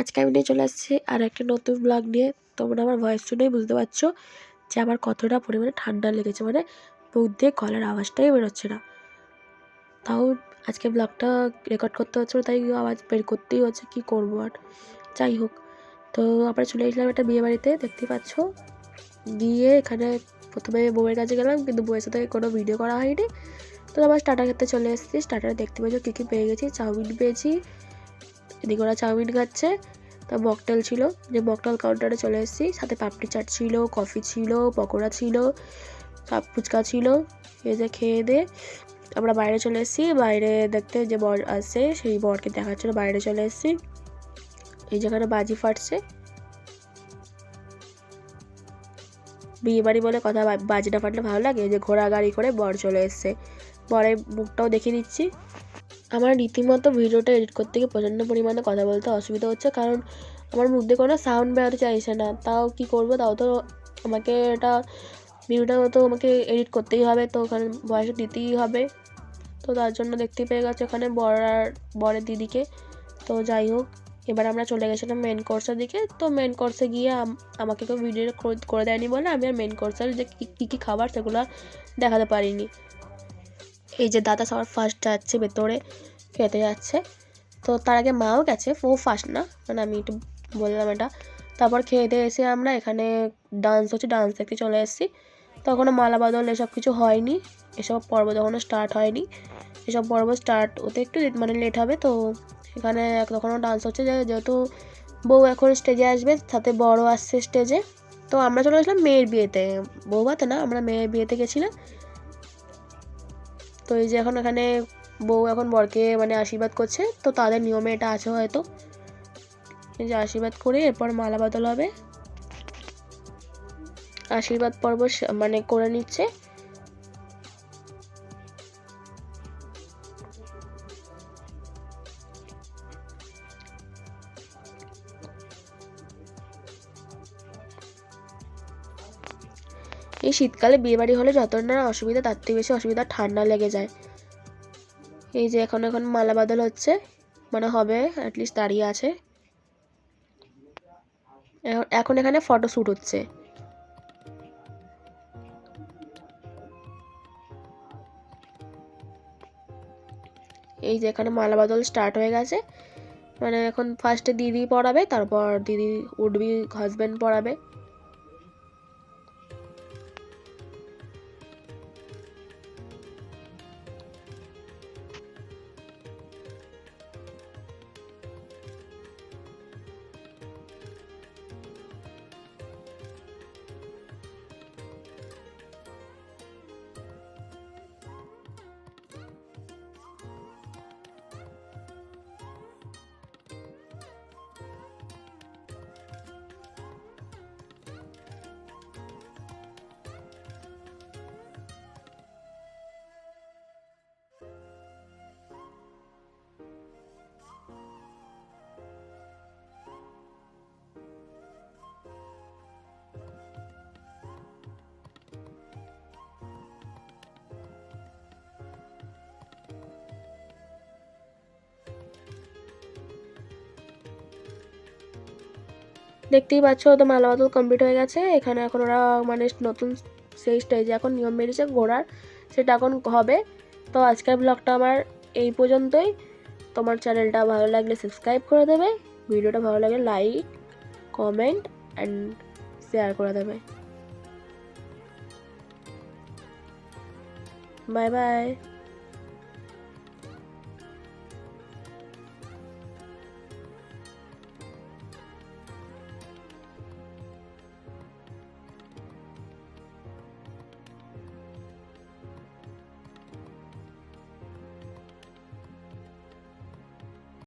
আজকে আমি নিয়ে চলে আসছি আর একটা নতুন ব্লগ নিয়ে। তোমরা আমার ভয়েস শুনেই বুঝতে পারছো যে আমার কতটা পরিমাণে ঠান্ডা লেগেছে, মানে মুখ দিয়ে গলার আওয়াজটাই বেরোচ্ছে না। তাও আজকে ব্লগটা রেকর্ড করতে হচ্ছে, তাই আওয়াজ বের করতেই হচ্ছে, কী করবো আর। যাই হোক, তো আমরা চলে এসলাম একটা বিয়ে বাড়িতে। দেখতেই পাচ্ছ বিয়ে। এখানে প্রথমে বউয়ের কাছে গেলাম, কিন্তু বউয়ের সাথে কোনো ভিডিও করা হয়নি। তো আবার স্টার্টার খেতে চলে এসেছি। স্টার্টারে দেখতে পাচ্ছ কী কী পেয়ে গেছি। চাউমিন পেয়েছি, এদিকে ওরা চাউমিন খাচ্ছে। তা মকটেল ছিল, যে মকটেল কাউন্টারে চলে এসেছি। সাথে পাপড়ি চাট ছিল, কফি ছিল, পকোড়া ছিল, সব ফুচকা ছিল। এই যে খেয়ে দিয়ে আমরা বাইরে চলে এসেছি। বাইরে দেখতে যে বর আসছে, সেই বরকে দেখার জন্য বাইরে চলে এসেছি। এই যেখানে বাজি ফাটছে, বিয়ে বাড়ি বলে কথা, বাজি না ফাটলে ভালো লাগে। যে ঘোড়া গাড়ি করে বর চলে এসছে, বরের মুখটাও দেখিয়ে দিচ্ছি। আমার রীতিমতো ভিডিওটা এডিট করতে গিয়ে প্রচণ্ড পরিমাণে কথা বলতে অসুবিধা হচ্ছে, কারণ আমার মুখ দিয়ে কোনো সাউন্ড বেরোতে চাইছে না। তাও কি করব, তাও তো আমাকে এটা ভিডিওটা তো আমাকে এডিট করতেই হবে, তো ওখানে ভয়েস দিতেই হবে। তো তার জন্য দেখতেই পেয়ে গেছে ওখানে বর আর বরের দিদিকে। তো যাই হোক, এবার আমরা চলে গেছিলাম মেন কোর্সের দিকে। তো মেন কোর্সে গিয়ে আমাকে কেউ ভিডিও করে দেয়নি বলে আমি আর মেন কোর্সের যে কী কী খাবার সেগুলো দেখাতে পারিনি। এই যে দাদা সবার ফার্স্ট যাচ্ছে ভেতরে, খেতে যাচ্ছে। তো তার আগে মাও গেছে, ও ফার্স্ট না, মানে আমি একটু বললাম এটা। তারপর খেয়ে দিয়ে এসে আমরা এখানে ডান্স হচ্ছে, ডান্স দেখতে চলে এসেছি। তখনও মালা বদল এসব কিছু হয়নি, এসব পর্ব তখনও স্টার্ট হয়নি। এসব পর্ব স্টার্ট হতে একটু মানে লেট হবে। তো এখানে তখনও ডান্স হচ্ছে, যেহেতু বউ এখন স্টেজে আসবে, সাথে বড় আসছে স্টেজে। তো আমরা চলে আসলাম মেয়ের বিয়েতে, বউভাতে না, আমরা মেয়ের বিয়েতে গেছিলাম। তো এই যে এখন এখানে বউ এখন বরকে মানে আশীর্বাদ করছে। তো তাদের নিয়মে এটা আছে হয়তো। এই যে আশীর্বাদ করে এরপর মালা বদল হবে, আশীর্বাদ পর্ব মানে করে নিচ্ছে। এই শীতকালে বিয়েবাড়ি হলে যত না অসুবিধা, তার থেকে বেশি অসুবিধা ঠান্ডা লেগে যায়। এই যে এখন মালা বদল হচ্ছে, মানে হবে, অ্যাটলিস্ট দাঁড়িয়ে আছে। এখন এখানে ফটো শ্যুট হচ্ছে। এই যে এখানে মালা বদল স্টার্ট হয়ে গেছে, মানে এখন ফার্স্টে দিদি পড়াবে, তারপর দিদি উঠবি হাজব্যান্ড পড়াবে। দেখতেই পাচ্ছ তো মালা বদল কমপ্লিট হয়ে গেছে। এখানে এখন ওরা মানে নতুন সেই স্টেজে এখন নিয়ম বেরিয়েছে ঘোড়ার, সেটা এখন হবে। তো আজকের ব্লগটা আমার এই পর্যন্তই। তোমার চ্যানেলটা ভালো লাগলে সাবস্ক্রাইব করে দেবে, ভিডিওটা ভালো লাগলে লাইক, কমেন্ট অ্যান্ড শেয়ার করে দেবে। Bye bye.